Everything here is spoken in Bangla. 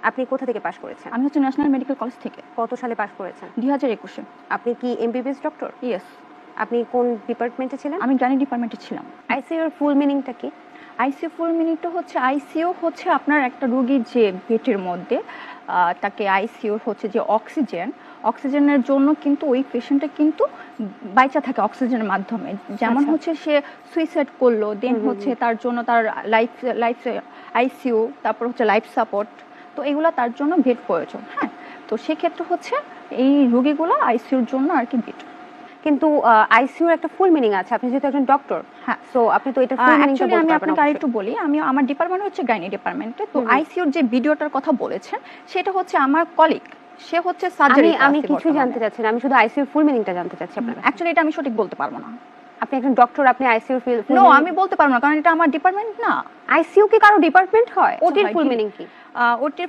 আপনি কোথা থেকে পাশ করেছেন? আমি হচ্ছে ন্যাশনাল মেডিকেল কলেজ থেকে। কত সালে পাশ করেছেন? 2021-এ। আপনি কি এমবিবিএস ডক্টর? ইয়েস। আপনি কোন ডিপার্টমেন্টে ছিলেন? আমি গাইনি ডিপার্টমেন্টে ছিলাম। আইসিইউ এর ফুল মিনিংটা কি? আইসিইউ ফুল মিনিংটা হচ্ছে আইসিইউ হচ্ছে আপনার একটা রোগীর যে পেটের মধ্যে তাকে আইসিইউ হচ্ছে যে অক্সিজেনের জন্য কিন্তু ওই পেশেন্টটা কিন্তু বাইচা থাকে অক্সিজেনের মাধ্যমে। যেমন হচ্ছে সে সুইসাইড করলো, দেন হচ্ছে তার জন্য তার লাইফ আইসিইউ, তারপর হচ্ছে লাইফ সাপোর্ট, তো এগুলো তার জন্য বেড প্রয়োজন। হ্যাঁ, তো সেক্ষেত্রে হচ্ছে এই রোগীগুলো আইসিইউর জন্য আর কি বেড। কিন্তু আইসিইউ একটা ফুল মিনিং আছে, আপনি যেহেতু একজন ডক্টর, হ্যাঁ, সো আপনি তো এটা ফুল মিনিংটা বলতে আমি পারবেন। আপনাকে আরেকটু বলি, আমার ডিপার্টমেন্ট হচ্ছে গাইনি ডিপার্টমেন্টে। তো আইসিইউর যে ভিডিওটার কথা বলেছেন সেটা হচ্ছে আমার কলিগ, সে হচ্ছে সার্জারি। আমি কিছু জানতে চাচ্ছি না, আমি শুধু আইসিইউ ফুল মিনিংটা জানতে চাচ্ছি আপনার। অ্যাকচুয়ালি এটা আমি সঠিক বলতে পারবো না। আপনি একজন ডক্টর, আপনি আইসিইউ ফুল নো, আমি বলতে পারবো না, কারণ এটা আমার ডিপার্টমেন্ট না। আইসিইউ কি কারো ডিপার্টমেন্ট হয়? ওটির হয়, ফুল মিনিং কি? ওটির